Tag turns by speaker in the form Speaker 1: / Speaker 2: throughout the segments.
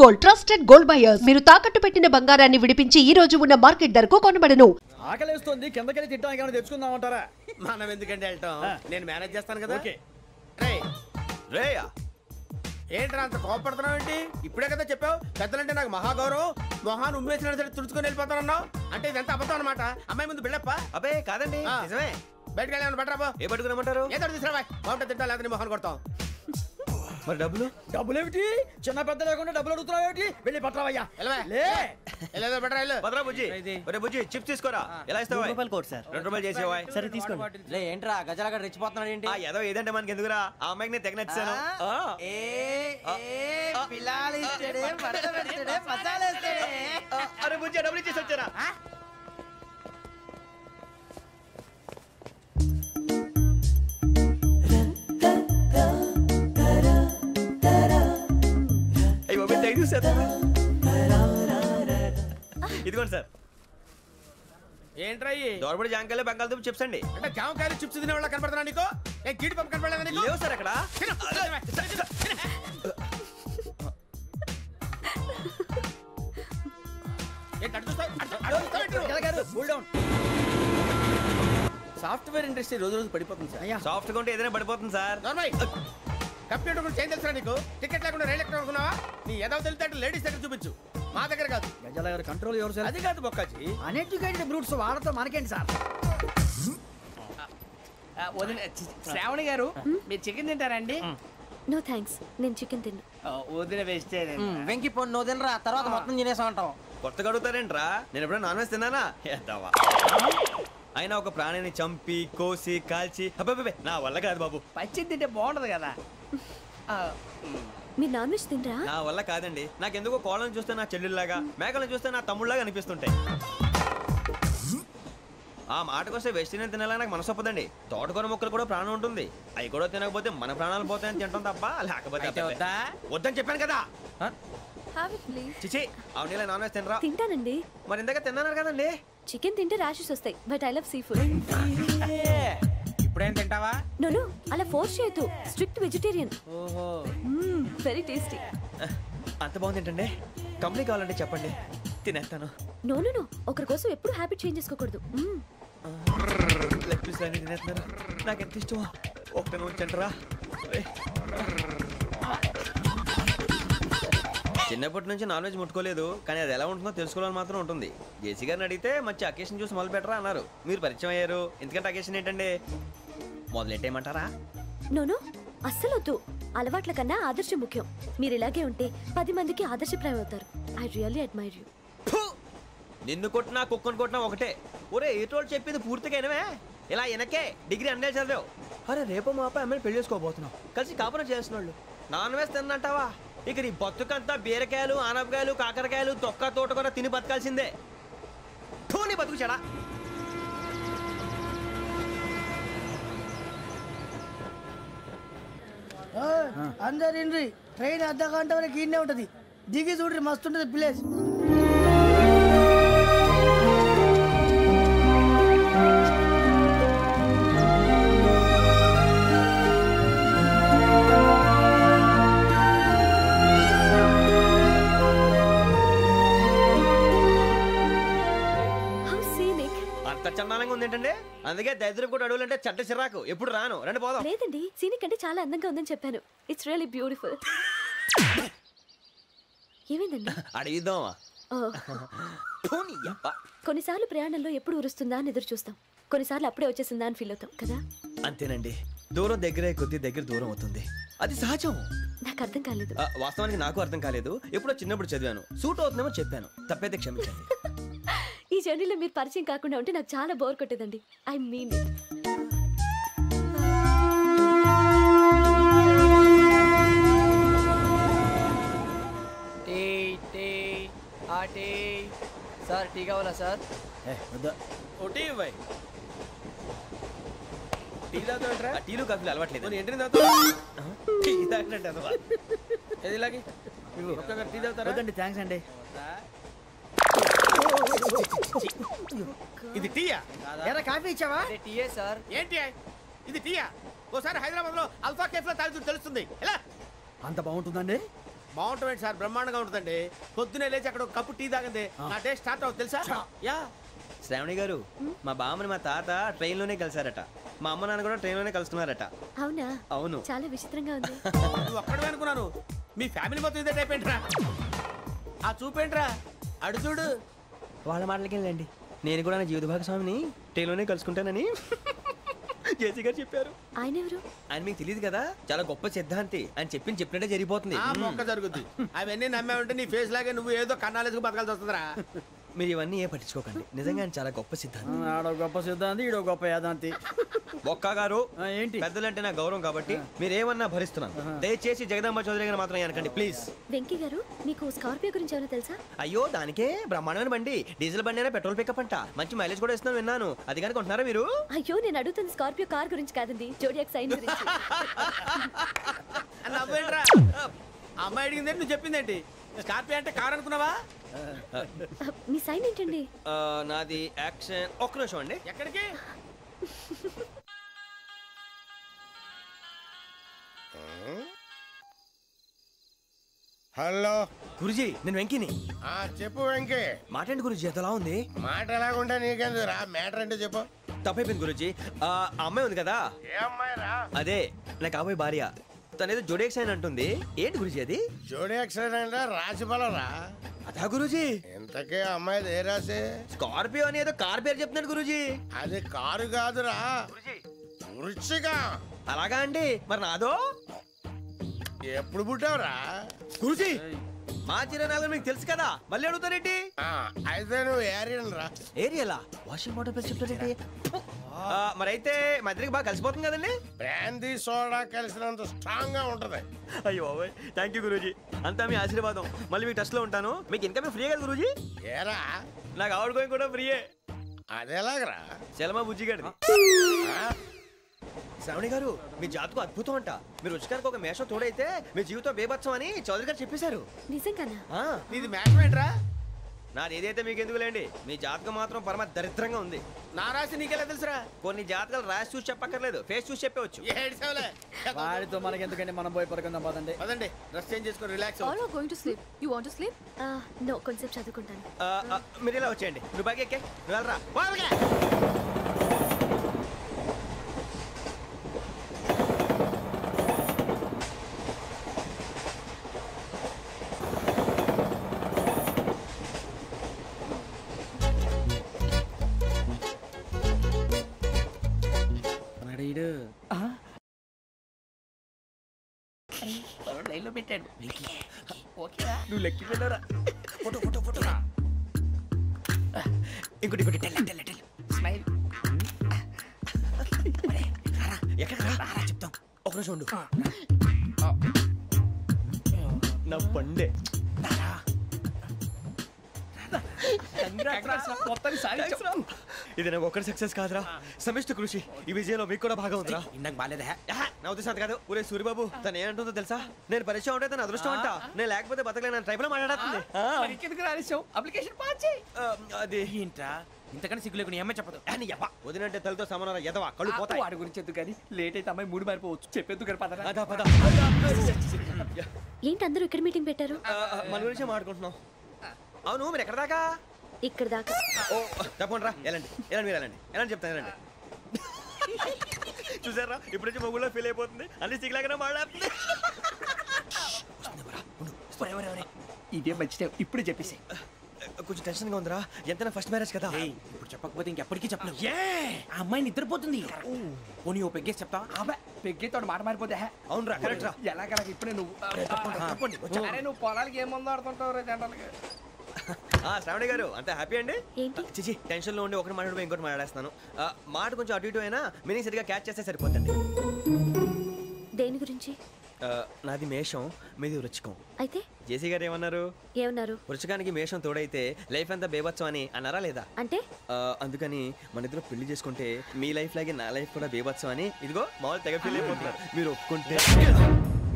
Speaker 1: Gold trusted gold buyers. మీరు తాకట్టు పెట్టిన బంగారాన్ని విడిపించి ఈ రోజు ఉన్న మార్కెట్ ధరకు కొనబడను.
Speaker 2: ఆకలేస్తుంది, కిందకెళ్ళి తిట్టడానికి ఏమైనా తెచ్చుకుందామంటారా?
Speaker 3: మనం ఎందుకంటే వెళ్తాం, నేను మేనేజ్ చేస్తాను కదా.
Speaker 4: రేయా
Speaker 3: ఏంట్రా అంత కోపడుతున్నావు ఏంటి? ఇప్పుడే కదా చెప్పావు పెద్దలంటే నాకు మహాగౌరవం, మొహాన్ని ఉమ్మేసిన సరే తుడుచుకొని వెళ్ళిపోతానన్నావు. అంటే ఇదంతా అబద్ధం అనమాట. అమ్మాయి ముందు బిల్డప్ప.
Speaker 4: అబ్బే కాదండి, నిజమే.
Speaker 3: బయటకు వెళ్ళి పట్టరాబో.
Speaker 4: ఏ పట్టుకురమ్మంటారు?
Speaker 3: ఏదో తీసుకురా, బాగుంటుంది తింటా, లేదా మొహాన్ని కొడతాం.
Speaker 4: మరి డబ్బులు?
Speaker 2: డబ్బులు ఏమిటి? చిన్న పెద్ద లేకుండా డబ్బులు అడుగుతున్నావు ఏమిటి? వెళ్ళి పట్టరావయ్యా.
Speaker 4: భద్రా బుజ్జి, ఒరే బుజ్జి చిప్స్ తీసుకోరా. ఎలా ఇస్తావా?
Speaker 5: Court sir.
Speaker 4: 2 రూపాయలు చేసేవా?
Speaker 5: సరే తీసుకోండి. లే ఏంట్రా గజలగా రెచ్చిపోతున్నాడు ఏంటి?
Speaker 4: ఏదో ఏదంటే మనకి ఎందుకురా, ఆ అమ్మాయికి నేను తెగ నచ్చాను. అరే బుజ్జి డబ్బులు ఇచ్చేసి వచ్చారా? ఇదిగోండి సార్.
Speaker 3: ఏంట్రా
Speaker 4: దోరబడి జాంకాయలు బంగాళదుంప చిప్స్ అండి.
Speaker 3: అంటే జామకాయలు చిప్స్ తినే వాళ్ళ కనపడుతున్నా నీకు? ఏ గీడి పంప కనపడలేదా నీకు?
Speaker 4: లేవు సార్ అక్కడ.
Speaker 3: సాఫ్ట్వేర్ ఇండస్ట్రీ రోజు రోజు పడిపోతుంది సార్.
Speaker 4: సాఫ్ట్ గా ఉంటే ఏదైనా పడిపోతుంది సార్.
Speaker 3: కంప్యూటర్ గురించి ఏం తెలుసా నీకు? టికెట్ లేకుండా రైలు ఎక్కడ అనుకున్నావా? నీ ఏదో తెలితే లేడీస్ దగ్గర చూపించు, మా దగ్గర కాదు.
Speaker 2: గజల గారు కంట్రోల్ ఎవరు సార్?
Speaker 3: అది కాదు బొక్కాజీ,
Speaker 2: అన్ఎడ్యుకేటెడ్ బ్రూట్స్ వాడతాం మనకేంటి సార్?
Speaker 5: శ్రావణి గారు మీరు చికెన్ తింటారండి?
Speaker 6: నో థ్యాంక్స్, నేను చికెన్ తిన్నా.
Speaker 5: వదిన వెజిటేరియన్. వెంకి పొన్ను నువ్వు తినరా, తర్వాత మొత్తం తినేసా ఉంటాం.
Speaker 4: కొత్తగా అడుగుతారేంట్రా? నేను ఎప్పుడైనా నాన్ వెజ్ తిన్నానా? ఎద్దావా. అయినా ఒక ప్రాణిని చంపి కోసి కాల్చి అబ్బే నా వల్ల కాదు బాబు.
Speaker 5: పచ్చి తింటే బాగుంటది కదా.
Speaker 6: మీరు నాన్ వెజ్ తినరా?
Speaker 4: నా వల్ల కాదండి. నాకెందుకో కోళ్ళని చూస్తే నా చెల్లెల్లాగా, మేకలను చూస్తే నా తమ్ముళ్ళలాగా అనిపిస్తుంటాయి. ఆ మాటకొస్తే వెజిటేరియన్ తినాలని నాకు మనసు ఒప్పదండి. తోటకూర మొక్కలు కూడా ప్రాణం ఉంటుంది. అవి కూడా తినకపోతే మన ప్రాణాలు పోతాయని తింటాం తప్ప లేకపోతే వద్దని చెప్పాను కదా. చిచి అవునీ నాన్ వెజ్ తినరా?
Speaker 6: తింటానండి.
Speaker 4: మరి ఇందాక తిన్నాను కదండి.
Speaker 6: చికెన్ తింటే ర్యాషెస్ వస్తాయి, but I love sea food.
Speaker 5: ఇప్పుడేం తింటావా?
Speaker 6: నో అలా ఫోర్స్ చేయొద్దు. Strict vegetarian.
Speaker 5: ఓహో,
Speaker 6: వెరీ టేస్టీ.
Speaker 4: అంత బాగుంది ఏంటండి? కంపెనీ కావాలంటే చెప్పండి, తినేస్తాను.
Speaker 6: నో ఒకరి కోసం ఎప్పుడు హ్యాబిట్ చేంజ్ చేసుకోకూడదు.
Speaker 4: లెగ్ పీస్ అన్ని తినేస్తున్నారు. నాకు ఎంత ఇష్టమో. ఒకటే ఉంచండిరా. చిన్నప్పటి నుంచి నాన్ వెజ్ ముట్టుకోలేదు, కానీ అది ఎలా ఉంటుందో తెలుసుకోవాలని మాత్రం ఉంటుంది. జేసీ గారిని అడిగితే మంచి అకేషన్ చూసి మొదలు పెట్టరా అన్నారు. మీరు పరిచయం అయ్యారు. ఎందుకంటే అకేషన్ ఏంటండి? మొదలెట్టేయమంటారా?
Speaker 6: నో అస్సలు వద్దు. అలవాట్ల కన్నా ఆదర్శం ముఖ్యం. మీరు ఇలాగే ఉంటే 10 మందికి ఆదర్శప్రాయం అవుతారు. I really admire you.
Speaker 4: నిన్ను కొట్టినా కుక్కను కొట్టినా ఒకటే. ఒరే ఏటోళ్ళు చెప్పింది పూర్తిగా వినవే. ఇలా వెనకే డిగ్రీ అన్నే చదివావు. అరే రేపు మా అబ్బాయి అమ్మాయిని పెళ్లి చేసుకోబోతున్నావు, కలిసి కాపురం చేసిన వాళ్ళు నాన్ వెజ్ తిన్నంటావా? ఇక నీ బతుకంతా బీరకాయలు, ఆనపకాయలు, కాకరకాయలు, తొక్క తోట కూడా తిని బతకాల్సిందే. నీ బతుకు చెడా.
Speaker 7: అందరు ఇండ్రి, ట్రైన్ అర్ధ గంట వరకు ఇన్నే ఉంటది. దిగి చూడ్రి, మస్తు ఉంటది ప్లేస్.
Speaker 4: చందానంగా ఉంది ఏంటంటే? అందుకే దరిద్రం కూడా అడవులంటే చెడ్డ చిరాకు. ఎప్పుడు రాను. రండి పోదాం.
Speaker 6: లేదండి, సీనిక్ అంటే చాలా అందంగా ఉందని చెప్పాను. It's really beautiful. ఏమైందండి?
Speaker 4: అడిగిద్దామా?
Speaker 6: కొన్నిసార్లు ప్రయాణంలో ఎప్పుడు ఉరుస్తుందా అని ఎదురు చూస్తాం, కొన్నిసార్లు అప్పుడే వచ్చేసిందా అని ఫీల్ అవుతాం కదా.
Speaker 4: అంతేనండి, దూరం దగ్గరే కొద్ది దగ్గర దూరం అవుతుంది. అది సహజం.
Speaker 6: నాకు అర్థం కాలేదు.
Speaker 4: వాస్తవానికి నాకు అర్థం కాలేదు. ఎప్పుడో చిన్నప్పుడు చదివాను. సూట్ అవుతుందేమో చెప్పాను, తప్పైతే క్షమించండి.
Speaker 6: ఈ జర్నీలో మీరు పరిచయం కాకుండా ఉంటే నాకు చాలా బోర్ కొట్టేదండి. I mean it.
Speaker 5: Sir tea కావాలా సార్?
Speaker 4: టీలు కాఫీలు అలవాట్లేదు.
Speaker 5: థ్యాంక్స్ అండి.
Speaker 3: ఇది టీయా?
Speaker 7: ఎరా కాఫీ ఇచ్చావా?
Speaker 5: టీయే సార్.
Speaker 3: ఏంటి ఇది టీయా? ఓసారి హైదరాబాద్ లో అల్ఫా కేఫ్ లో తాగుతూ తెలుస్తుంది. ఎలా
Speaker 2: అంత బాగుంటుందండి?
Speaker 3: బాగుంటుంది సార్, బ్రహ్మాండంగా ఉంటుందండి. పొద్దునే లేచి అక్కడ ఒక కప్పు టీ తాగింది నా డే స్టార్ట్ అవుతుంది తెలుసా? యా.
Speaker 4: శ్రావణి గారు, మా బామ్మని మా తాత ట్రైన్ లోనే కలిసారట. మా అమ్మ నాన్న కూడా ట్రైన్ లోనే కలుస్తున్నారట.
Speaker 6: అవునా?
Speaker 4: అవును.
Speaker 6: చాలా విచిత్రంగా ఉంది.
Speaker 3: నువ్వు ఒక్కడే అనుకున్నాను, మీ ఫ్యామిలీ మొత్తం ఇదే టైప్ ఏంట్రా? ఆ చూపేంట్రా, అడు చూడు.
Speaker 4: వాళ్ళ మాటలకి వెళ్ళండి. నేను కూడా నా జీవిత భాగస్వామిని ట్రైన్ లోనే కలుసుకుంటానని జేసీ గారు చెప్పారు.
Speaker 6: ఆయన ఎవరు?
Speaker 4: ఆయన మీకు తెలియదు కదా, చాలా గొప్ప సిద్ధాంతి అని చెప్పినట్టే జరిగిపోతుంది.
Speaker 3: ఆ మొక్క జరుగుద్ది. అవన్నీ నమ్మే ఉంటే నీ ఫేస్ లాగే నువ్వు ఏదో కన్నాలేసుకు బతకాల్సి వస్తుందిరా.
Speaker 4: మీరు ఇవన్నీ ఏ పట్టించుకోకండి. నిజంగా ఆయన చాలా గొప్ప సిద్ధాంతి.
Speaker 2: ఆడో గొప్ప సిద్ధాంతి, ఈడో గొప్ప యాదాంతి.
Speaker 4: ఒక్క గారు,
Speaker 2: ఏంటి?
Speaker 4: పెద్దలంటే నా గౌరవం కాబట్టి మీరేమన్నా భరిస్తున్నాను. దయచేసి జగదాంబ చౌదరి గారు మాత్రం అనకండి ప్లీజ్.
Speaker 6: వెంకీ గారు, మీకు స్కార్పియో గురించి ఏమైనా తెలుసా?
Speaker 4: అయ్యో, దానికే బ్రహ్మాండమైన బండి. డీజిల్ బండి అయినా పెట్రోల్ పికప్ అంట. మంచి మైలేజ్ కూడా ఇస్తున్నాను విన్నాను. అది కానీ కొంటున్నారా మీరు?
Speaker 6: అయ్యో, నేను అడుగుతుంది స్కార్పియో కార్ గురించి కాదండి, జోడియాక్ సైన్ గురించి.
Speaker 3: నవ్వేంట్రా? అమ్మాయి అడిగిందేంటి, నువ్వు చెప్పిందేంటి? స్కార్పియో అంటే కార్ అనుకున్నావా?
Speaker 6: మీ సైన్ ఏంటండి?
Speaker 4: నాది యాక్షన్. ఒక్క నిమిషం అండి.
Speaker 3: ఎక్కడికి?
Speaker 8: హలో
Speaker 4: గురుజీ, నేను వెంకిని.
Speaker 8: చెప్పు వెంకీ.
Speaker 4: మాట్లాడండి గురుజీ, ఎంతలా ఉంది?
Speaker 8: మాట ఎలాగుంటా నీకెందుకు రా, మ్యాటర్ అంటే చెప్పు.
Speaker 4: తప్పైపోయింది గురుజీ. ఆ అమ్మాయి ఉంది కదా,
Speaker 8: ఏ అమ్మాయి రా?
Speaker 4: అదే నా కాబోయే భార్య. తనేదో జోడేక్స్ అని అంటుంది. ఏంటి గురుజీ అది?
Speaker 8: జోడి యాక్సిడెంట్ రాసి బలరా?
Speaker 4: అదా గురుజీ.
Speaker 8: ఇంతకే అమ్మాయి ఏ రాసి?
Speaker 4: స్కార్పియో అని ఏదో కార్ పేరు చెప్తున్నాడు గురుజీ.
Speaker 8: అది కారు కాదురా, వృచ్చిక.
Speaker 4: అలాగా అండి, మరి నాదో?
Speaker 8: ఎప్పుడు పుట్టావురా?
Speaker 4: గురుజీ, మా చిరనాలు మీకు తెలుసు కదా, మళ్ళీ అడుగుతారేంటి?
Speaker 8: అయితే నువ్వు ఏరియన్ రా.
Speaker 4: ఏరియలా? వాషింగ్ వాటర్ పేరు చెప్తారేంటి? మరైతే మా ఇద్దరికి బాగా కలిసిపోతుంది కదండి.
Speaker 8: బ్రాందీ సోడా కలిసినంత స్ట్రాంగ్ గా ఉంటది.
Speaker 4: అయ్యో థ్యాంక్ యూ గురూజీ, అంతా మీ ఆశీర్వాదం. మళ్ళీ మీకు టచ్ లో ఉంటాను. మీకు ఇన్కమ్ ఫ్రీ కదా గురూజీ?
Speaker 8: ఏరా,
Speaker 4: నాకు ఆవిడ గోయింగ్ కూడా ఫ్రీయే.
Speaker 8: అదేలాగరా?
Speaker 4: చలమా బుజ్జి గారిది. శ్రావణి గారు, మీ జాతకు అద్భుతం అంట. మీరు రుచికారికి ఒక మేషం తోడైతే మీ జీవితం బేబత్సం అని చౌదరి గారు చెప్పేశారు.
Speaker 6: నిజంగానా?
Speaker 3: నీది మ్యాటర్ ఏంట్రా?
Speaker 4: నాది ఏదైతే మీకు ఎందుకు లేండి, మీ జాతకం మాత్రం పరమ దరిద్రంగా ఉంది.
Speaker 3: నా రాసి నీకెలా తెలుసురా?
Speaker 4: కొన్ని జాతకాలు రాసి చూసి చెప్పక్కర్లేదు, ఫేస్ చూసి చెప్పవచ్చు.
Speaker 3: ఏడ్చావులే.
Speaker 2: వాడితో మనకి ఎందుకండి, మనం పోయి పడుకుందాం పదండి.
Speaker 3: పదండి, డ్రెస్ చేంజ్ చేసుకొని relax
Speaker 9: All are going to sleep. You want to sleep?
Speaker 6: No, కొంచెం చదువుకుంటాను.
Speaker 4: మీరు ఇలా వచ్చేయండి. నువ్వు బాగా ఎక్కే, నువ్వు వెళ్ళరా.
Speaker 5: లైన్లో పెట్టాడు.
Speaker 4: నువ్వు లెక్కి వెళ్ళరా. Photo photo photo. ఇంకోటి ఇంకోటి.
Speaker 5: స్మైల్.
Speaker 4: ఎక్కడ చెప్తాం. ఒక రోజు ఉండు. నా పండే. ఇది నాకు ఒక్కడి సక్సెస్ కాదురా, సమిష్టి కృషి. ఈ విజయంలో మీకు కూడా భాగం ఉందిరా.
Speaker 5: ఇందాక బాగాలేదా?
Speaker 4: నా ఉద్దేశం కాదు. ఊరే సూర్యబాబు, తను ఏమంటుందో తెలుసా? నేను పరిచయం ఉంటే తన అదృష్టం అంట. నేను లేకపోతే బతకలేను ట్రైబ్ లో మాట్లాడుతుంది.
Speaker 5: అప్లికేషన్ పాస్ చేయి.
Speaker 4: అది
Speaker 5: ఏంట్రా ఇంతకన్నా సిగ్గు లేకుండా ఏమై చెప్పదు.
Speaker 4: వదినంటే తలతో సమానం ఎదవా, కళ్ళు పోతాయి.
Speaker 5: వాడి గురించి ఎందుకు కానీ లేట్ అయితే అమ్మాయి మూడు మారిపోవచ్చు. చెప్పేందుకు కానీ పద.
Speaker 4: అదా పద.
Speaker 6: ఏంటి అందరూ ఇక్కడ మీటింగ్ పెట్టారు?
Speaker 4: మన గురించే మాట్లాడుకుంటున్నాం. అవును, మీరు ఎక్కడ దాకా?
Speaker 6: ఇక్కడ దాకా.
Speaker 4: ఓ తప్పకుండా రా, వెళ్ళండి వెళ్ళండి, మీరు వెళ్ళండి వెళ్ళండి, చెప్తాను వెళ్ళండి. చూసారా, ఇప్పుడు నుంచి మొగుల్లో ఫీల్ అయిపోతుంది. అన్ని సిగ్లాగానే మాట్లాడుతుంది.
Speaker 5: ఇదే మంచి టైం, ఇప్పుడు చెప్పేసి.
Speaker 4: కొంచెం టెన్షన్గా ఉందిరా, ఎంతైనా ఫస్ట్ మ్యారేజ్ కదా.
Speaker 5: ఇప్పుడు చెప్పకపోతే ఇంకెప్పటికీ చెప్పలేవు. ఆ అమ్మాయి నిద్రపోతుంది. పోనీ ఓ పెగ్గేసి చెప్తా. పెగ్గేతో మాట మారిపోతే.
Speaker 4: అవునరా, కరెక్ట్ రా.
Speaker 5: ఎలాగలా ఇప్పుడే నువ్వు నువ్వు పొలాలకి ఏముందో ఆడుతుంటావు రే జనరల్గా.
Speaker 4: శ్రావణి గారు, అంత హ్యాపీ అండి?
Speaker 6: ఏంటి?
Speaker 4: చిచి, టెన్షన్ లో ఉండి ఒకటి మాట్లాడిపోయి ఇంకోటి మాట్లాడేస్తాను. మాట కొంచెం అటు ఇటు అయినా మీనింగ్ సరిగా క్యాచ్ చేస్తే సరిపోతుంది.
Speaker 6: దేని గురించి?
Speaker 4: నాది మేషం, మీది వృచ్చికం.
Speaker 6: అయితే
Speaker 4: జేసీ గారు ఏమన్నారు? వృచ్చికానికి మేషం తోడైతే లైఫ్ అంతా బేబత్సం అని అన్నారా లేదా?
Speaker 6: అంటే
Speaker 4: అందుకని మన ఇద్దరు పెళ్లి చేసుకుంటే మీ లైఫ్ లాగే నా లైఫ్ కూడా బేబత్సం అని ఇదిగో మామూలు తెగ పెళ్లి అయిపోతున్నారు. మీరు ఒప్పుకుంటే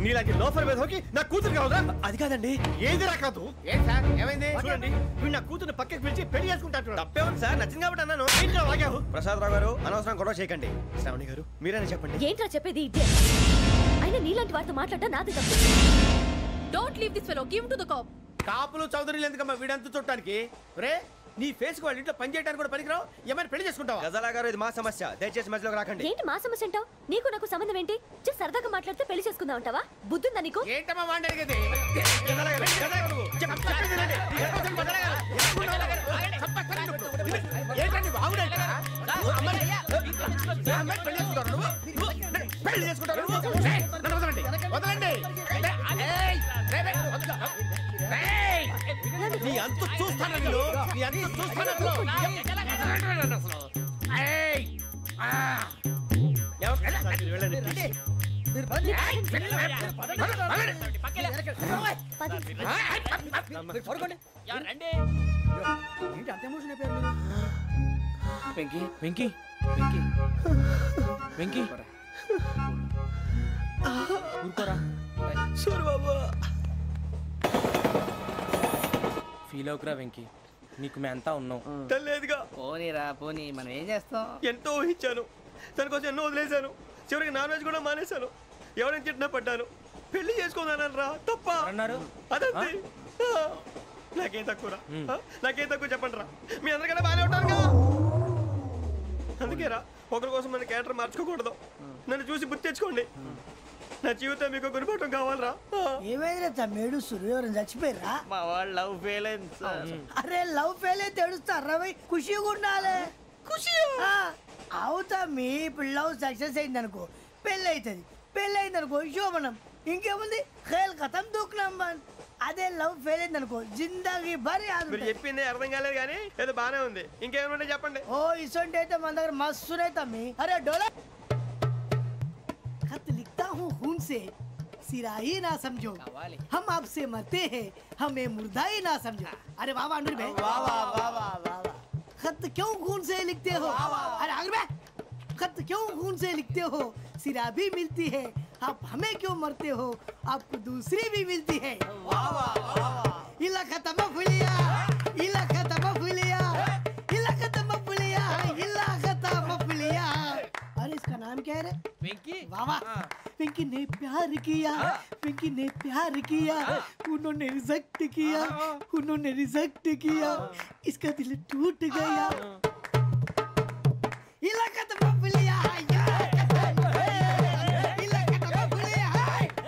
Speaker 4: నీలాంటి లోఫర్ మీద హోకి నా కూతురు కావదా? అది కాదండి. ఏది రాకాదు.
Speaker 3: ఏంటి సార్, ఏమైంది?
Speaker 4: చూడండి, వీడు నా కూతురు పక్కకి పిలిచి పెళ్లి చేసుకుంటాడు. తప్పే ఉంది సార్, నచ్చింది కాబట్టి అన్నాను. ప్రసాద్ రావు గారు, అనవసరం గొడవ చేయకండి. శ్రావణి గారు, మీరైనా చెప్పండి.
Speaker 6: ఏంట్రా చెప్పేది? అయినా నీలాంటి వారితో మాట్లాడటం నాది తప్పు.
Speaker 9: Don't leave this fellow. Give him to the cop.
Speaker 3: కాపులు చౌదరులు ఎందుకమ్మా వీడంతా చుట్టానికి రే నీ ఫేస్ కు వాళ్ళ ఇంట్లో పని చేయడానికి కూడా పనికిరావు ఏమైనా పెళ్లి చేసుకుంటావా
Speaker 4: గజాలా గారు ఇది మా సమస్య దయచేసి మధ్యలోకి రాకండి
Speaker 6: ఏంటి మా సమస్య అంటావు? నీకు నాకు సంబంధం ఏంటి? జస్ట్ సరదాగా మాట్లాడితే పెళ్లి చేసుకుందాం అంటావా? బుద్ధుందా నీకు?
Speaker 3: ఏంటమ్మా వాడిని అడిగేది పెళ్లి చేసుకుంటారు వదలండి నీ అంత చూస్తాను నీ అంత చూస్తాను
Speaker 5: వెంకీ వెంకీ వెంకీ వెంకీ ఊరుకోరా ఫీల్ అవుకురా వెంకీ నీకు మేమంతా ఉన్నాం
Speaker 4: తెలియదుగా
Speaker 5: పోనీరా పోనీ మనం ఏం చేస్తాం
Speaker 4: ఎంతో ఊహించాను దానికోసం ఎన్నో వదిలేశాను చివరికి నాన్ వెజ్ కూడా మానేశాను ఎవరైనా తిట్టినా పడ్డాను పెళ్లి చేసుకోదానని రా తప్ప
Speaker 5: అన్నారు
Speaker 4: అదంతే నాకేం తక్కువ నాకేం తక్కువ చెప్పండి రా మీ అందరికన్నా బాగానే ఉంటారు కదా అందుకే రా ఒకరి కోసం మన క్యారెక్టర్ మార్చుకోకూడదు నన్ను చూసి గుర్తు తెచ్చుకోండి నా జీవితం మీకు గురిపటం కావాలరా
Speaker 7: ఏమైనా తమ్మేడు ఎవరైనా చచ్చిపోయిరా
Speaker 5: మా వాళ్ళు లవ్ ఫెయిల్ అయింది సార్
Speaker 7: అరే లవ్ ఫెయిల్ అయితే ఏడుస్తారా ఖుషిగా ఉండాలి ఖుషి అవుతా మీ ఇప్పుడు లవ్ సక్సెస్ అయింది అనుకో పెళ్ళి అవుతుంది పెళ్ళి అయింది అనుకో శోభనం ఇంకేముంది ఖేల్ కథం దూకునాం బాన్ అదే లవ్ ఫెయిల్ అయింది అనుకో జిందగీ భరి
Speaker 4: మీరు చెప్పింది అర్థం కాలేదు కానీ ఏదో బానే ఉంది ఇంకేమైనా చెప్పండి
Speaker 7: ఓ ఇసొంటి అయితే మన దగ్గర మస్తునే తమ్మి అరే డోలా खत लिखता हूँ खून से सिरा ही ना समझो हम आपसे मरते हैं हमें मुर्दा ही ना समझो अरे वाह वाह अनुर भाई वाह वाह वाह वाह वाह खत क्यों खून से लिखते हो अरे अनुर भाई खत क्यों खून से लिखते हो सिरा भी मिलती है आप हमें क्यों मरते हो आपको दूसरी भी मिलती है वाह वाह वाह इला खत्म फुलिया इला खत्म फुलिया इला खत्म फुलिया इला खत्म फुलिया अरे इसका नाम क्या है रे
Speaker 5: వెంకీ
Speaker 7: वाह वाह पिंकी ने प्यार किया पिंकी ने प्यार किया उन्होंने रिजेक्ट किया उन्होंने रिजेक्ट किया इसका दिल टूट गया इलाका तो बबलिया इलाका तो बबलिया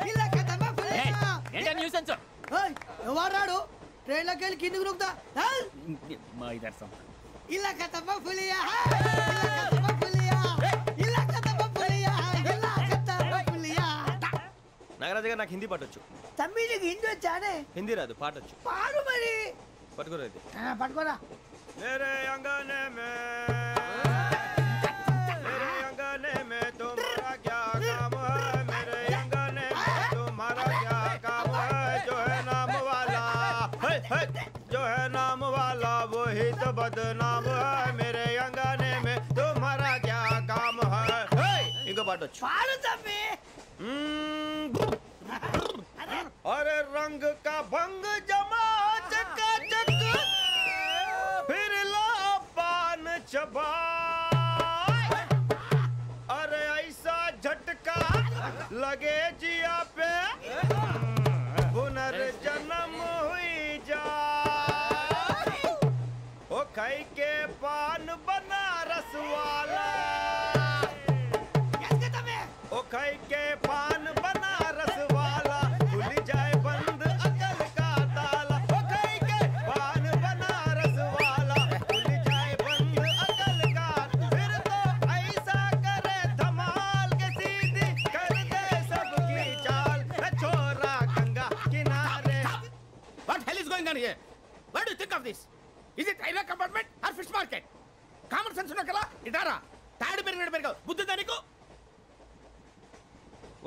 Speaker 7: इलाका तो बबलिया
Speaker 5: ఏంటా న్యూసెన్స్
Speaker 7: ओए ఎవరాడు ట్రైన్ లోకి వెళ్ళి కిందికి రుకుతా
Speaker 5: మా ఇదర్సం
Speaker 7: इलाका तो बबलिया इलाका तो बबलिया इलाका तो बबलिया इलाका तो बबलिया
Speaker 4: నాగరాజు గారు నాకు హిందీ పాటొచ్చు
Speaker 7: తమ్మి నీకు హిందీ వచ్చానే
Speaker 4: హిందీ రాదు పాటొచ్చు
Speaker 7: పాడు మరి
Speaker 4: పట్టుకోలేదు
Speaker 7: పట్టుకోరా
Speaker 4: मेरे अंगने में तुम्हारा क्या काम है मेरे अंगने में तुम्हारा क्या काम है जो है नाम वाला जो है नाम वाला वही तो बदनाम है मेरे अंगने में तुम्हारा क्या काम है इनको पाटो
Speaker 7: पाड़ू तम्मी
Speaker 4: अरे रंग का भंग जमा चकाचक फिर ला पान चबा अरे ऐसा झटका लगे जिया पे पुनर्जन्म हुई जा ओ खाई के पान बनारस वाला ओ खाई के पान बनारस वाला खुल जाए बंद अकल का ताला ओ खाई के पान बनारस वाला खुल जाए बंद अकल का फिर तो ऐसा करे धमाल के सीधी कर दे सबकी चाल छोरा गंगा किनारे
Speaker 3: What hell is going on here? What do you think of this? Is it railway compartment or fish market? Common sense ఉన్న కదా ఇటారా తాడు పెరిగావు బుద్ధి దానికి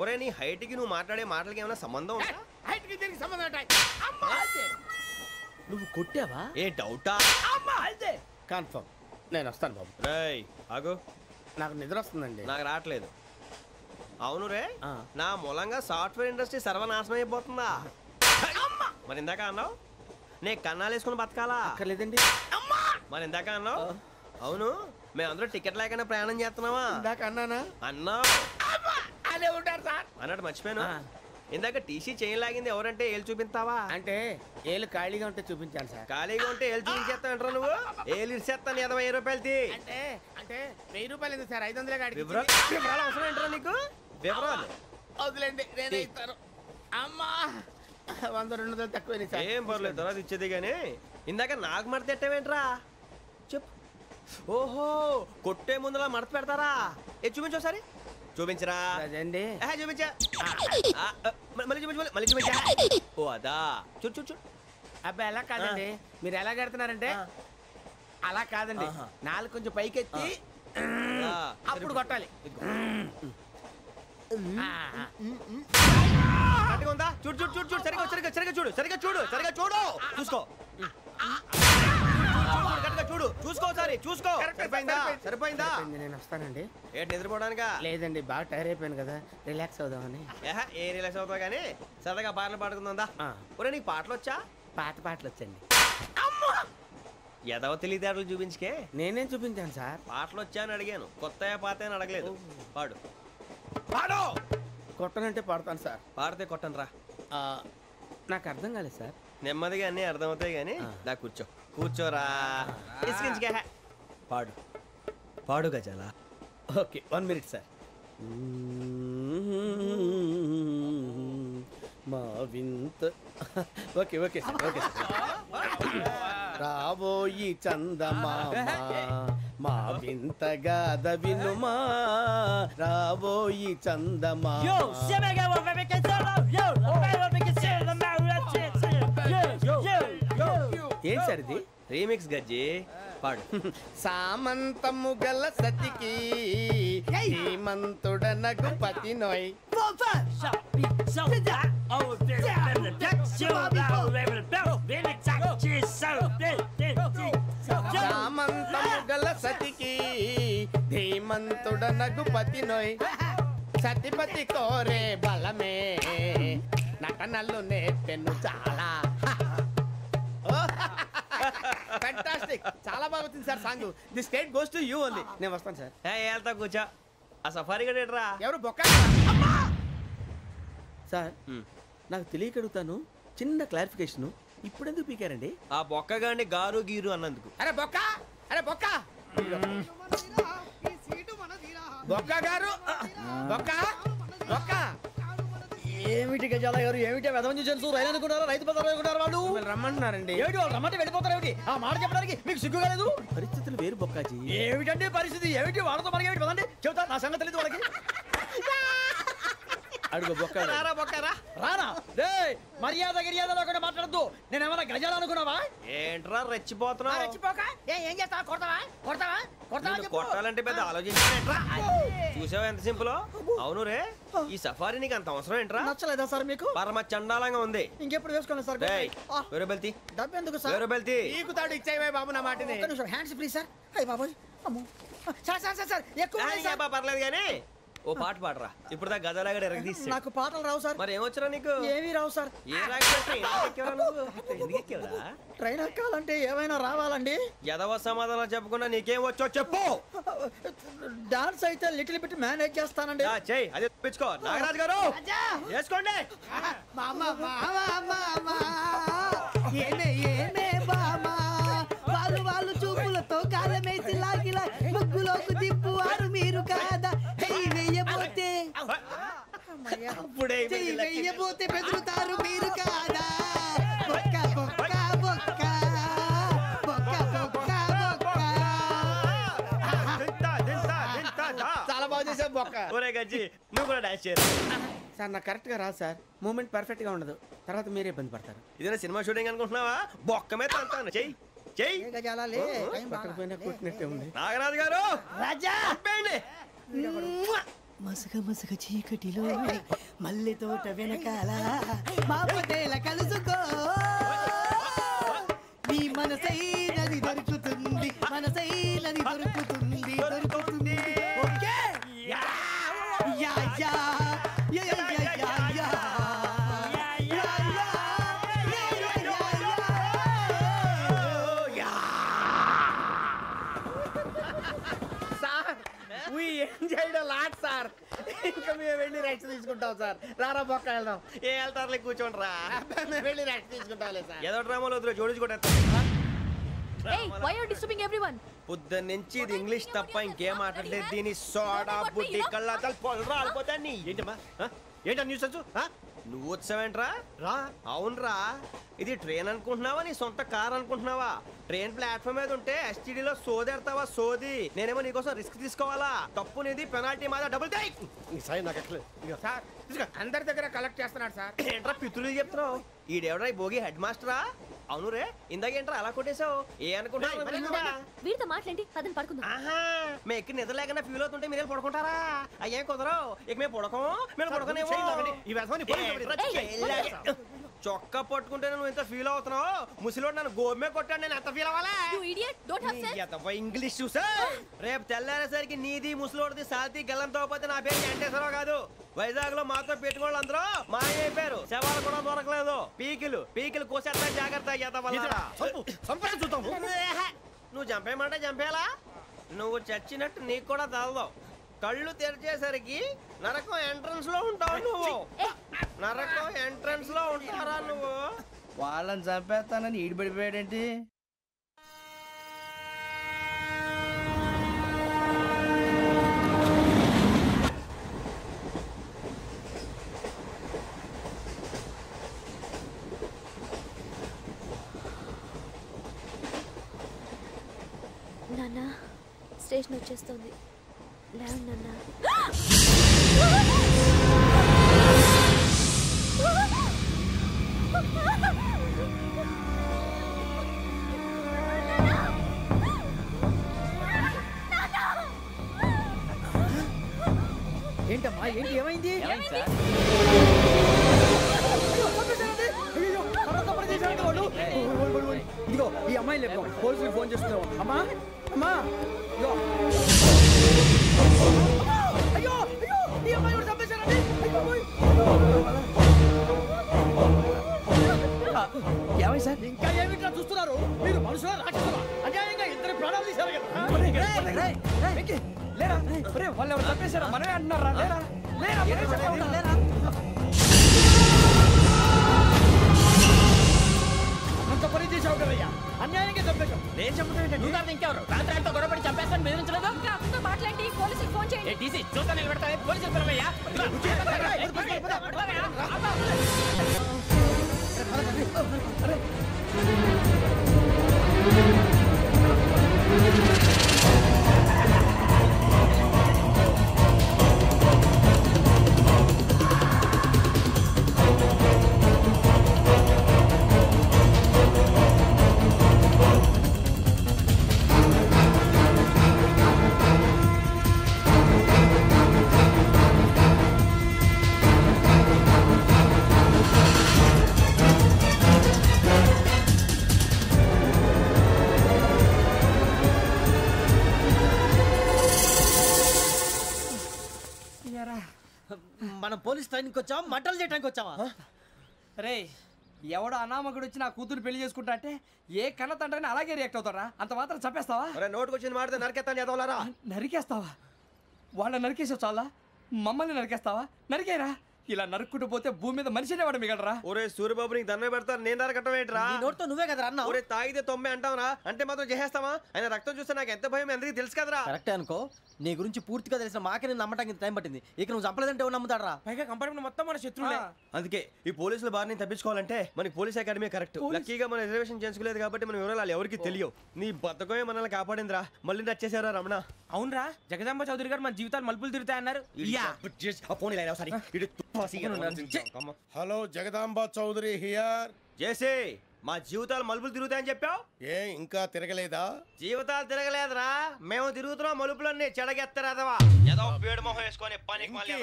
Speaker 4: ఒరే నీ హైట్ కి నువ్వు మాట్లాడే మాటలకి ఏమైనా సంబంధం ఉందా
Speaker 3: హైట్ కి దీనికి సంబంధం ఉంటాయి అమ్మా అయితే
Speaker 5: నువ్వు కొట్టావా
Speaker 4: ఏ డౌటా
Speaker 3: అమ్మా అయితే కన్ఫర్మ్ నేను వస్తాను బాబు
Speaker 4: రేయ్ ఆగు
Speaker 3: నాకు నిద్ర వస్తుందండి
Speaker 4: నాకు రావట్లేదు అవును రే నా మూలంగా సాఫ్ట్వేర్ ఇండస్ట్రీ సర్వనాశనం అయిపోతుందా మరి ఇందాక అన్నావు నే కన్నాలు వేసుకుని బతకాలా
Speaker 3: అక్కర్లేదండి
Speaker 4: మరి ఇందాక అన్నావు అవును మేమందరూ టికెట్ లేకుండా ప్రయాణం చేస్తున్నావా
Speaker 3: ఇందాక అన్నానా
Speaker 4: అన్నావు
Speaker 3: అదే ఉంటారు సార్
Speaker 4: అన్నట్టు మర్చిపోయాను ఇందాక టీసీ చేయి లాగింది ఎవరంటే ఏళ్ళు చూపిస్తావా?
Speaker 3: అంటే ఏళ్ళు ఖాళీగా ఉంటే చూపించాను సార్.
Speaker 4: ఖాళీగా ఉంటే ఏళ్ళు చూపించేస్తానంటారా నువ్వు? ఏళ్ళు ఇచ్చేస్తాను 20 రూపాయలు తీ.
Speaker 3: అంటే అంటే 1000 రూపాయలు ఎందుకు సార్? 500 కాడికి
Speaker 4: వివరాలు అవసరం ఏంటరా నీకు? వివరాలు
Speaker 3: వదిలేండి, నేనే ఇస్తాను. అమ్మా 100-200 తక్కువ సార్.
Speaker 4: ఏం పర్లేదు, తర్వాత ఇచ్చేది కానీ ఇందాక నాకు మడత పెట్టావేంట్రా? చెప్పు. ఓహో, కొట్టే ముందులా మడత పెడతారా? ఏ చూపించు ఒకసారి. చూపించరా?
Speaker 3: అదండి.
Speaker 4: చూపించా. మళ్ళీ చూపించు, మళ్ళీ చూపించా. ఓ అదా, చూడు చూడు చూడు.
Speaker 3: అబ్బాయి ఎలా కాదండి, మీరు ఎలా కడుతున్నారంటే అలా కాదండి. నాలుగు కొంచెం పైకెత్తి అప్పుడు కొట్టాలి.
Speaker 4: కరెక్ట్గా ఉందా? చూడు చూడు చూడు చూడు, సరిగా సరిగా సరిగా చూడు, సరిగా చూడు, సరిగా చూడు, చూసుకో. కరెక్ట్గా చూడు, చూసుకో ఒకసారి, చూసుకో. సరిపోయిందా? సరిపోయిందా?
Speaker 3: నేను వస్తానండి.
Speaker 4: ఏంటి నిద్రపోవడానికా?
Speaker 3: లేదండి, బాగా టైర్ అయిపోయాను కదా, రిలాక్స్ అవుదామని.
Speaker 4: ఏ రిలాక్స్ అవుతావు కానీ సరదాగా పాటలు పాడుకుందా? ఒరే నీకు పాటలు వచ్చా?
Speaker 3: పాటలు వచ్చండి.
Speaker 4: ఎదవ తెలివితేటలు చూపించుకే.
Speaker 3: నేనేం చూపించాను సార్?
Speaker 4: పాటలు వచ్చా అని అడిగాను, కొత్త పాత అని అడగలేదు. పాడు పాడు.
Speaker 3: కొట్టనంటే పాడతాను సార్.
Speaker 4: పాడితే కొట్టను రా.
Speaker 3: నాకు అర్థం కాలేదు సార్.
Speaker 4: నెమ్మదిగా అన్నీ అర్థమవుతాయి కానీ దా కూర్చో. కూర్చోరా. ఇసుకించుకే. పాడు పాడు గజాల.
Speaker 3: Okay, 1 minute sir. మా వింత. Okay okay sir, okay sir. రాబోయి చందమామ మా వింత గాథ వినుమా, రాబోయి చందమామ. ఏంటి సార్ ఇది?
Speaker 4: రీమిక్స్ గజ్జి. పాడు.
Speaker 3: సామంతము గల సతికి హేమంతుడనగు పతి నోయ్. సామంతము గల సతికి ధీమంతుడనగు పతి నోయ్. సతిపతి కోరే బలమే నటనలు నేర్పెను చాలా. ఫ్యాంటాస్టిక్, చాలా బాగా వచ్చింది sir song. The state goes to you only. నేను వస్తాను సార్.
Speaker 4: వెళ్తా కూర్చో. ఆ సఫారీ గడేట్రా.
Speaker 3: ఎవరు బొక్క సార్? నాకు తెలియక అడుగుతాను, చిన్న క్లారిఫికేషన్. ఇప్పుడు ఎందుకు పీకారండి?
Speaker 4: ఆ బొక్కగాండి గారు గీరు అన్నందుకు.
Speaker 3: అరే బొక్క, అరే బొక్క, బొక్క గారు, బొక్క బొక్క.
Speaker 2: ఏమిటి గజాల గారు, ఏమిటి వెదవం చూసాను? రైలు అనుకున్నారా? రైతు బజార్ అనుకున్నారు వాళ్ళు?
Speaker 3: రమ్మంటున్నారండి.
Speaker 2: ఏమిటి వాళ్ళు రమ్మంటే వెళ్ళిపోతారు? ఏమిటి ఆ మాట చెప్పడానికి మీకు సిగ్గు కాలేదు?
Speaker 3: పరిస్థితులు వేరు బొక్కాజీ.
Speaker 2: ఏమిటండి పరిస్థితి? ఏమిటి వాళ్ళతో మనకి ఏమిటి? పదండి చెబుతా, నా సంగతి తెలియదు వాళ్ళకి.
Speaker 3: అడుగు బొక్క.
Speaker 4: రారా బొక్కరా.
Speaker 2: రానా? రే మర్యాద గిర్యాద లేకుండా మాట్లాడద్దు. నేనేమన్నా గజాలు అనుకున్నావా?
Speaker 4: ఏంట్రా రెచ్చిపోతున్నావు?
Speaker 2: రెచ్చిపోక ఏం చేస్తావా? కొడతావా కొడతావా కొడతావా?
Speaker 4: కొట్టాలంటే పెద్ద ఆలోచించానేట్రా. చూసావా ఎంత సింపుల్? అవును రే, ఈ సఫారీ నీకు అంత అవసరం ఏంట్రా?
Speaker 2: నచ్చలేదా సార్ మీకు?
Speaker 4: పరమ చండాలంగా ఉంది.
Speaker 2: ఇంకెప్పుడు వేసుకోండి సార్.
Speaker 4: వేరే బెల్తి,
Speaker 2: డబ్బు ఎందుకు సార్?
Speaker 4: వేరే బెల్తి.
Speaker 3: నీకు తాడు ఇచ్చాయి బాబు నా మాటని.
Speaker 2: Hands free sir. అయ్యి బాబోయ్, అమ్మో సార్ సార్ సార్ ఎక్కువ ఉన్నాయి సార్.
Speaker 4: పర్లేదు కానీ ఓ పాట పాడరా. ఇప్పుడు దా గదలాగడ ఎరగదీసి.
Speaker 2: నాకు పాటలు రావు సార్.
Speaker 4: మరి ఏమొచ్చరా నీకు?
Speaker 2: ఏమీ రావు సార్.
Speaker 4: ఏ రాకెవరా?
Speaker 2: ట్రైన్ ఎక్కాలంటే ఏమైనా రావాలండి.
Speaker 4: ఎదవ సమాధానం చెప్పకుండా నీకేం వచ్చో చెప్పు.
Speaker 2: డాన్స్ అయితే లిటిల్ బిట్ మేనేజ్ చేస్తానండి.
Speaker 4: చెయ్యి, అదే తెప్పించుకో. నాగరాజు గారు వేసుకోండి.
Speaker 7: వాళ్ళు చూపులతో కాలమేసి లాగిలా ముగ్గులోకి దిప్పువారు మీరు కాదా? వెయ్యబోతే బెదురుతారు మీరు కాదా? బొక్క బొక్క బొక్క బొక్క బొక్క బొక్క.
Speaker 3: చాలా బాగా చేసావు బొక్క.
Speaker 4: ఒరే గజ్జి, నువ్వు కూడా డాన్స్ చేయరు
Speaker 3: సార్. నాకు కరెక్ట్ గా రాదు సార్. మూమెంట్ పర్ఫెక్ట్ గా ఉండదు, తర్వాత మీరే ఇబ్బంది పడతారు.
Speaker 4: ఇదేనా సినిమా షూటింగ్ అనుకుంటున్నావా? బొక్క మీద అంటాను. చెయ్యి చెయ్యి.
Speaker 3: పట్టకపోయినా కొట్టినట్టే ఉంది.
Speaker 4: నాగరాజు గారు
Speaker 7: రాజా
Speaker 4: చెప్పండి.
Speaker 7: మసగ మసగ చీకటిలో మల్లె తోట వెనకాల మా పటేల కలుసుకో. నీ మనసైనది దొరుకుతుంది, మనసైనది దొరుకుతుంది, దొరుకుతుంది. Okay yeah yeah yeah yeah yeah yeah yeah.
Speaker 3: We enjoyed a lot, sir. ఇంకా మేము వెళ్ళి రెస్ట్ తీసుకుంటాం సార్. రారా పక్క వెళ్దాం.
Speaker 4: ఏ వెళ్తారులే కూర్చోండి రా.
Speaker 3: మేము వెళ్ళి రెస్ట్ తీసుకుంటాంలే సార్.
Speaker 4: ఏదో డ్రామాలో వద్దు జోడించుకుంటా.
Speaker 9: Hey, why are you disturbing everyone?
Speaker 4: పొద్దున్న నుంచి ఇది ఇంగ్లీష్ తప్ప ఇంకేం మాట్లాడలేదు. దీని సోడా బుద్ధి కళ్ళ పొలం రాలిపోతా నీ.
Speaker 3: ఏంటమ్మా ఏంటా న్యూస్ వచ్చు?
Speaker 4: నువ్వు వచ్చావేంట్రా? రా. అవునరా, ఇది ట్రైన్ అనుకుంటున్నావా నీ సొంత కార్ అనుకుంటున్నావా? ట్రైన్ ప్లాట్ఫామ్ మీద ఉంటే ఎస్టీడీలో సోదేడతావా సోది. నేనేమో నీకోసం రిస్క్ తీసుకోవాలా? తప్పు నీది, పెనాల్టీ మాదా, డబుల్ టై.
Speaker 3: సాయి నాకు ఎక్కలేదు. సార్ అందరి దగ్గర కలెక్ట్ చేస్తున్నాడు సార్.
Speaker 4: ఏంట్రా పితులు చెప్తున్నావు? ఈడెవడ్రా ఈ భోగి హెడ్ మాస్టరా? అవును రే, ఇందాకేంట్రా అలా కొట్టేశావు? ఏ అనుకుంటున్నావు?
Speaker 6: వీరితో మాట్లాడి పదని పడుకుందాం.
Speaker 4: ఆహా, మేము ఎక్కి నిద్ర లేకుండా ఫీల్ అవుతుంటే మీరే పడుకుంటారా? అయ్యేం కుదరవు. ఇక మేము పడకం, మేము పడుకునేమో. చొక్కా పట్టుకుంటే నువ్వు ఎంత ఫీల్ అవుతున్నావు? ముసలివాడు నన్ను గోమే కొట్టాడు, నేను ఎంత ఫీల్ అవ్వాలా?
Speaker 9: You idiot! Don't have sense.
Speaker 4: English చూసా. రేపు తెల్లారేసరికి నీది ముసలివాడిది సాల్తీ గల్లంతో పోతే నా పేరు వెంకటేశ్వరరావు కాదు. వైజాగ్ లో మాతో పెట్టుకోళ్ళు అందరూ మాయైపోయారు. శవాలు కూడా దొరకలేదు. పీకిలు కోసేస్తా జాగ్రత్త. నువ్వు చంపేయమంటే చంపేలా? నువ్వు చచ్చినట్టు నీకు కూడా తగదు. కళ్ళు తెరిచేసరికి నరకం ఎంట్రన్స్ లో ఉంటావు నువ్వు. నరకం ఎంట్రన్స్ లో ఉంటారా నువ్వు?
Speaker 2: వాళ్ళని చంపేస్తానని ఈడిపడిపోయాడేంటి?
Speaker 6: నాన్న స్టేషన్ వచ్చేస్తుంది. లేవు నాన్న.
Speaker 2: ఏంటమ్మా ఏంటి ఏమైంది? ఇదిగో ఈ అమ్మాయి లేపు పోలీసులకు ఫోన్ చేస్తున్నావు. అమ్మా అమ్మా అయ్యో అయ్యో ఈ అమ్మాయి కూడా చంపేశారండి. ఏమై సార్? ఇంకా ఏమిట్లా చూస్తున్నారు మీరు? మనుషుల రాక్షసులా? అన్యాయంగా ఇద్దరు ప్రాణాలు తీశారు కదా. లేరా వాళ్ళు ఎవరు చంపేశారా? మనమే అంటున్నారా? లేరా లేరా అంత పని చేసావు కదయ్యా, అన్యాయంగా చంపేశావు.
Speaker 4: నేను చెప్తాను
Speaker 5: నువ్వు కాదు ఇంకెవరు? రాత్రి గొడవపడి చంపేస్తాను బెదిరించలేదు.
Speaker 9: ఇంకా అతనితో మాట్లాడి పోలీసులకు ఫోన్ చేయండి.
Speaker 5: టీసీ చూస్తా నిలబెడతా. పోలీసులు పిలవయ్యా.
Speaker 2: మనం పోలీస్ ట్రైనింగ్ వచ్చావా మటలు చేయడానికి వచ్చావా?
Speaker 5: రే ఎవడో అనామకుడు వచ్చి నా కూతురు పెళ్లి చేసుకుంటా అంటే ఏ కన్న తండ్రిని అలాగే రియాక్ట్ అవుతారా? అంత మాత్రం చంపేస్తావా?
Speaker 4: నోటుకు వచ్చింది మాడితే నరకెత్తాను చదవాలరా.
Speaker 5: నరికేస్తావా? వాళ్ళని నరికేసావు చాలా, మమ్మల్ని నరికేస్తావా? నరికేరా. ఇలా నరుక్కుంటూ పోతే భూమి మీద మనిషినే వాడు మిగలరా.
Speaker 4: ఒరే సూర్యబాబు నీకు దండ పెడతాను, నేను నరకటం ఏంట్రా?
Speaker 2: నోటితో నువ్వే కదా అన్నా.
Speaker 4: ఒరే తాగితే 90 అంటావరా? అంటే మాత్రం చేసేస్తావా? ఆయన రక్తం చూస్తే నాకు ఎంత భయం అందరికీ తెలుసు కదరా.
Speaker 2: కరెక్టే అనుకో, నీ గురించి పూర్తిగా తెలిసిన మాకే నేను నమ్మటానికి టైం పట్టింది. ఇక నువ్వు చంపలేదంటే ఎవరు నమ్ముతాడరా?
Speaker 5: పైగా కంపార్ట్మెంట్ మొత్తం మన శత్రువులే.
Speaker 4: అందుకే ఈ పోలీసుల బారిని తప్పించుకోవాలంటే మనకి పోలీస్ అకాడమీ కరెక్ట్. లక్కీగా మనం రిజర్వేషన్ చేసుకోలేదు కాబట్టి మన వివరాలు ఎవరికి తెలియవు. నీ బతకమే మనల్ని కాపాడిందిరా. మళ్ళీ నచ్చేసారా రమణ?
Speaker 5: అవునరా, జగదాంబ చౌదరి గారు మన జీవితాలు మలుపులు తిరుగుతాయన్నారు.
Speaker 8: Hello Jagadamba Chowdary here.
Speaker 4: చేసే మా జీవితాలు మలుపులు తిరుగుతాయని చెప్పావు.
Speaker 8: ఏ ఇంకా తిరగలేదా?
Speaker 4: జీవితాలు తిరగలేదురా, మేము తిరుగుతున్నాం మలుపులన్నీ. చెడగెత్తరాదవా ఏదో పేడు మొహం వేసుకొని పనికి మళ్ళీ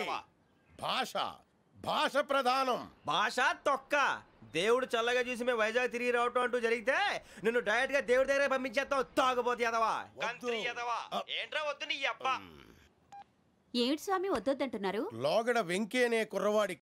Speaker 8: భాష ప్రధానం.
Speaker 4: భాష తొక్క. దేవుడు చల్లగా చూసి మేము వైజాగ్ తిరిగి రావటం అంటూ జరిగితే నిన్ను డైరెక్ట్ గా దేవుడి దగ్గర పంపించేస్తాం. తాగబోతు ఎదవా, కంత్రి ఎదవా. ఏంట్రా వద్దు నీ అబ్బా.
Speaker 9: ఏమిటి స్వామి వద్దంటున్నారు?
Speaker 8: లోగడ వెంకీ అనే కుర్రవాడి